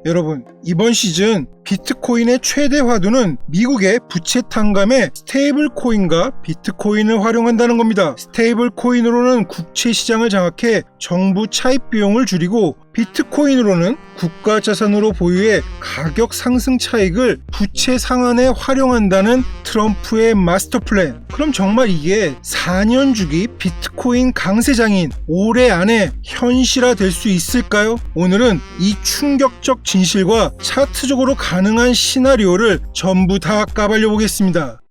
여러분, 이번 시즌 비트코인의 최대 화두는 미국의 부채 탕감에 스테이블 코인과 비트코인을 활용한다는 겁니다. 스테이블 코인으로는 국채 시장을 장악해 정부 차입 비용을 줄이고, 비트코인으로는 국가 자산으로 보유해 가격 상승 차익을 부채 상환에 활용한다는 트럼프의 마스터 플랜. 그럼 정말 이게 4년 주기 비트코인 강세장인 올해 안에 현실화될 수 있을까요? 오늘은 이 충격적 진실과 차트적으로 가능한 시나리오를 전부 다 까발려 보겠습니다.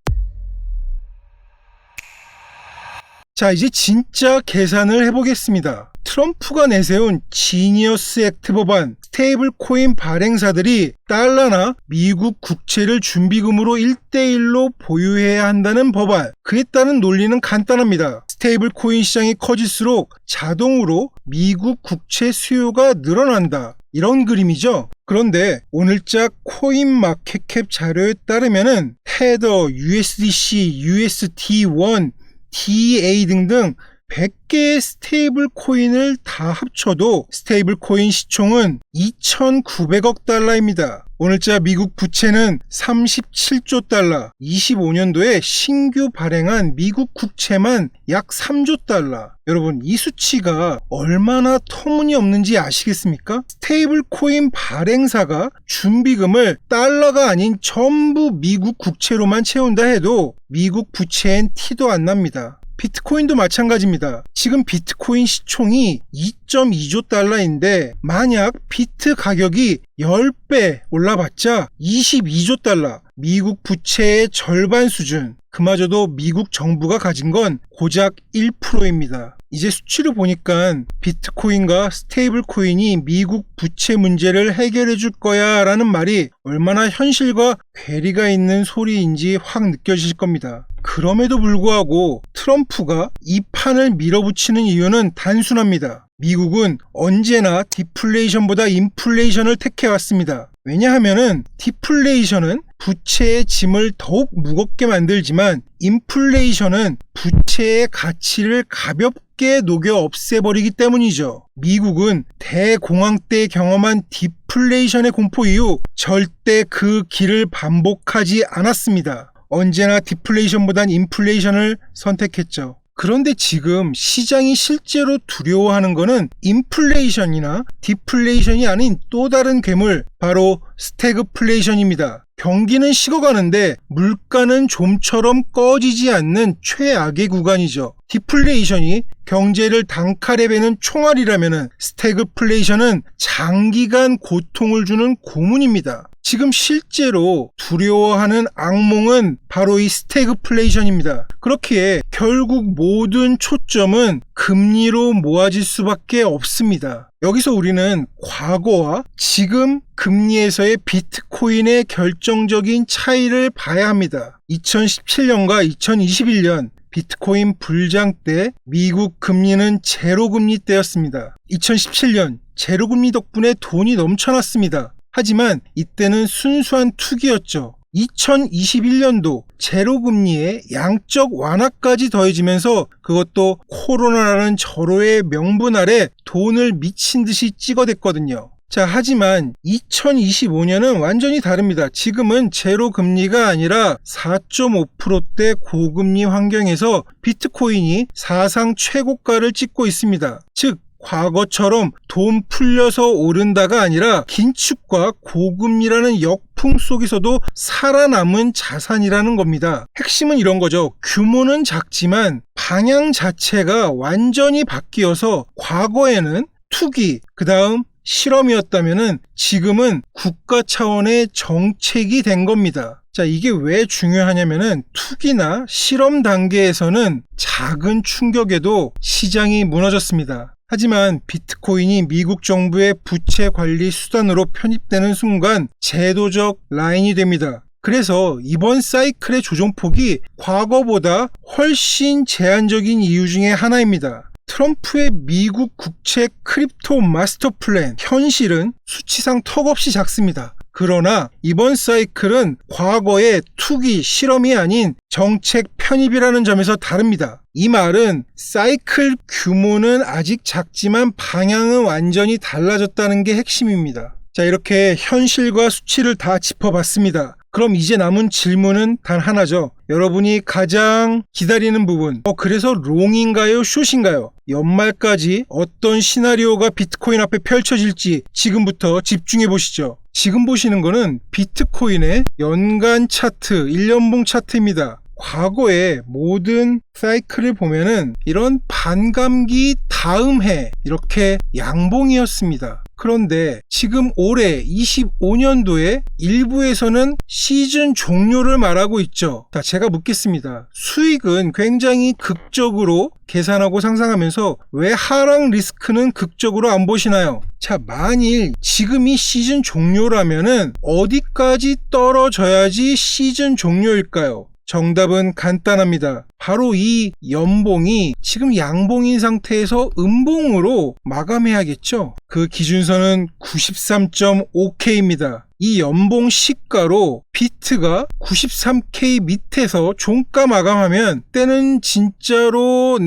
자, 이제 진짜 계산을 해보겠습니다. 트럼프가 내세운 지니어스 액트 법안, 스테이블 코인 발행사들이 달러나 미국 국채를 준비금으로 1대1로 보유해야 한다는 법안. 그에 따른 논리는 간단합니다. 스테이블 코인 시장이 커질수록 자동으로 미국 국채 수요가 늘어난다. 이런 그림이죠. 그런데 오늘자 코인마켓캡 자료에 따르면은 테더, USDC, USD1, DA 등등 100개의 스테이블 코인을 다 합쳐도 스테이블 코인 시총은 2,900억 달러입니다. 오늘자 미국 부채는 37조 달러, 25년도에 신규 발행한 미국 국채만 약 3조 달러. 여러분, 이 수치가 얼마나 터무니없는지 아시겠습니까? 스테이블 코인 발행사가 준비금을 달러가 아닌 전부 미국 국채로만 채운다 해도 미국 부채엔 티도 안 납니다. 비트코인도 마찬가지입니다. 지금 비트코인 시총이 2.2조 달러인데 만약 비트 가격이 10배 올라봤자 22조 달러, 미국 부채의 절반 수준. 그마저도 미국 정부가 가진 건 고작 1%입니다. 이제 수치를 보니까 비트코인과 스테이블 코인이 미국 부채 문제를 해결해 줄 거야 라는 말이 얼마나 현실과 괴리가 있는 소리인지 확 느껴지실 겁니다. 그럼에도 불구하고 트럼프가 이 판을 밀어붙이는 이유는 단순합니다. 미국은 언제나 디플레이션보다 인플레이션을 택해왔습니다. 왜냐하면은 디플레이션은 부채의 짐을 더욱 무겁게 만들지만 인플레이션은 부채의 가치를 가볍게 녹여 없애버리기 때문이죠. 미국은 대공황 때 경험한 디플레이션의 공포 이후 절대 그 길을 반복하지 않았습니다. 언제나 디플레이션보단 인플레이션을 선택했죠. 그런데 지금 시장이 실제로 두려워하는 것은 인플레이션이나 디플레이션이 아닌 또 다른 괴물, 바로 스태그플레이션입니다. 경기는 식어가는데 물가는 좀처럼 꺼지지 않는 최악의 구간이죠. 디플레이션이 경제를 단칼에 베는 총알이라면 스태그플레이션은 장기간 고통을 주는 고문입니다. 지금 실제로 두려워하는 악몽은 바로 이 스태그플레이션입니다. 그렇기에 결국 모든 초점은 금리로 모아질 수밖에 없습니다. 여기서 우리는 과거와 지금 금리에서의 비트코인의 결정적인 차이를 봐야 합니다. 2017년과 2021년 비트코인 불장 때 미국 금리는 제로금리 때였습니다. 2017년 제로금리 덕분에 돈이 넘쳐났습니다. 하지만 이때는 순수한 투기였죠. 2021년도 제로금리에 양적 완화까지 더해지면서 그것도 코로나라는 절호의 명분 아래 돈을 미친 듯이 찍어댔거든요. 자, 하지만 2025년은 완전히 다릅니다. 지금은 제로금리가 아니라 4.5%대 고금리 환경에서 비트코인이 사상 최고가를 찍고 있습니다. 즉, 과거처럼 돈 풀려서 오른다가 아니라 긴축과 고금리라는 역풍 속에서도 살아남은 자산이라는 겁니다. 핵심은 이런 거죠. 규모는 작지만 방향 자체가 완전히 바뀌어서 과거에는 투기, 그 다음 실험이었다면은 지금은 국가 차원의 정책이 된 겁니다. 자, 이게 왜 중요하냐면은 투기나 실험 단계에서는 작은 충격에도 시장이 무너졌습니다. 하지만 비트코인이 미국 정부의 부채 관리 수단으로 편입되는 순간 제도적 라인이 됩니다. 그래서 이번 사이클의 조정폭이 과거보다 훨씬 제한적인 이유 중에 하나입니다. 트럼프의 미국 국채 크립토 마스터 플랜, 현실은 수치상 턱없이 작습니다. 그러나 이번 사이클은 과거의 투기, 실험이 아닌 정책 편입이라는 점에서 다릅니다. 이 말은 사이클 규모는 아직 작지만 방향은 완전히 달라졌다는 게 핵심입니다. 자, 이렇게 현실과 수치를 다 짚어봤습니다. 그럼 이제 남은 질문은 단 하나죠. 여러분이 가장 기다리는 부분. 그래서 롱인가요? 숏인가요? 연말까지 어떤 시나리오가 비트코인 앞에 펼쳐질지 지금부터 집중해 보시죠. 지금 보시는 거는 비트코인의 연간 차트, 1년봉 차트입니다. 과거의 모든 사이클을 보면은 이런 반감기 다음 해 이렇게 양봉이었습니다. 그런데 지금 올해 25년도에 일부에서는 시즌 종료를 말하고 있죠. 자, 제가 묻겠습니다. 수익은 굉장히 극적으로 계산하고 상상하면서 왜 하락 리스크는 극적으로 안 보시나요? 자, 만일 지금이 시즌 종료라면은 어디까지 떨어져야지 시즌 종료일까요? 정답은 간단합니다. 바로 이 연봉이 지금 양봉인 상태에서 음봉으로 마감해야겠죠. 그 기준선은 93.5K입니다. 이 연봉 시가로 비트가 93K 밑에서 종가 마감하면 때는 진짜로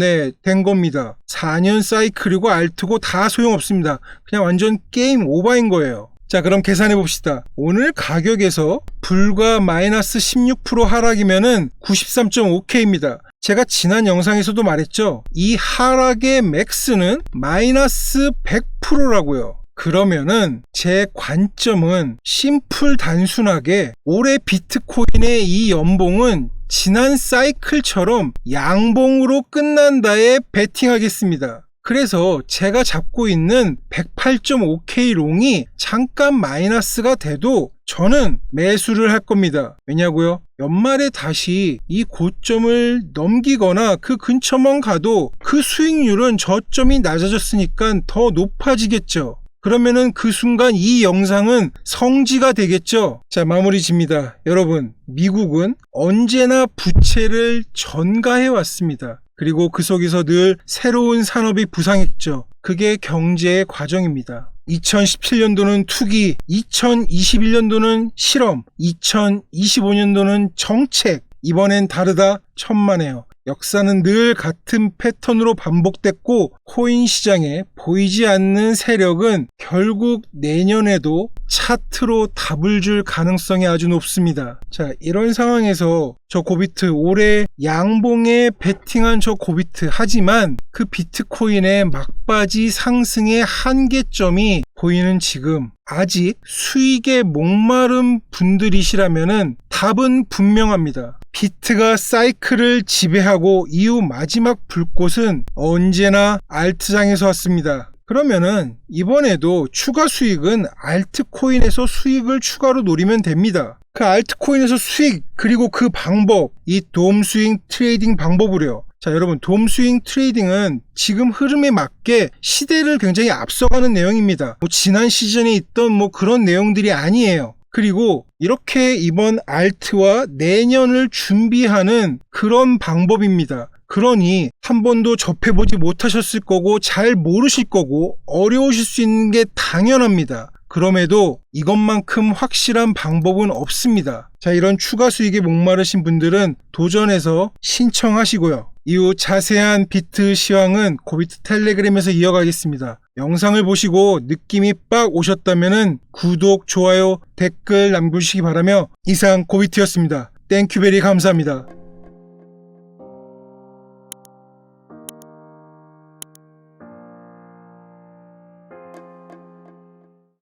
된 겁니다. 4년 사이클이고 알트고 다 소용없습니다. 그냥 완전 게임 오버인 거예요. 자, 그럼 계산해 봅시다. 오늘 가격에서 불과 마이너스 16% 하락이면은 93.5K입니다. 제가 지난 영상에서도 말했죠. 이 하락의 맥스는 마이너스 100%라고요. 그러면은 제 관점은 심플 단순하게 올해 비트코인의 이 연봉은 지난 사이클처럼 양봉으로 끝난다에 베팅하겠습니다. 그래서 제가 잡고 있는 108.5K 롱이 잠깐 마이너스가 돼도 저는 매수를 할 겁니다. 왜냐고요? 연말에 다시 이 고점을 넘기거나 그 근처만 가도 그 수익률은 저점이 낮아졌으니까 더 높아지겠죠. 그러면은 그 순간 이 영상은 성지가 되겠죠. 자, 마무리 집니다. 여러분, 미국은 언제나 부채를 전가해 왔습니다. 그리고 그 속에서 늘 새로운 산업이 부상했죠. 그게 경제의 과정입니다. 2017년도는 투기, 2021년도는 실험, 2025년도는 정책. 이번엔 다르다 천만에요. 역사는 늘 같은 패턴으로 반복됐고 코인 시장에 보이지 않는 세력은 결국 내년에도 차트로 답을 줄 가능성이 아주 높습니다. 자, 이런 상황에서 저 고비트 올해 양봉에 베팅한 저 고비트, 하지만 그 비트코인의 막바지 상승의 한계점이 보이는 지금 아직 수익에 목마른 분들이시라면은 답은 분명합니다. 비트가 사이클을 지배하고 이후 마지막 불꽃은 언제나 알트장에서 왔습니다. 그러면은 이번에도 추가 수익은 알트코인에서 수익을 추가로 노리면 됩니다. 그 알트코인에서 수익, 그리고 그 방법, 이 돔스윙 트레이딩 방법으로요. 자, 여러분, 돔스윙 트레이딩은 지금 흐름에 맞게 시대를 굉장히 앞서가는 내용입니다. 지난 시즌에 있던 그런 내용들이 아니에요. 그리고 이렇게 이번 알트와 내년을 준비하는 그런 방법입니다. 그러니 한 번도 접해보지 못하셨을 거고 잘 모르실 거고 어려우실 수 있는 게 당연합니다. 그럼에도 이것만큼 확실한 방법은 없습니다. 자, 이런 추가 수익에 목마르신 분들은 도전해서 신청하시고요. 이후 자세한 비트 시황은 고비트 텔레그램에서 이어가겠습니다. 영상을 보시고 느낌이 빡 오셨다면 구독, 좋아요, 댓글 남겨주시기 바라며 이상 고비트였습니다. 땡큐베리 감사합니다.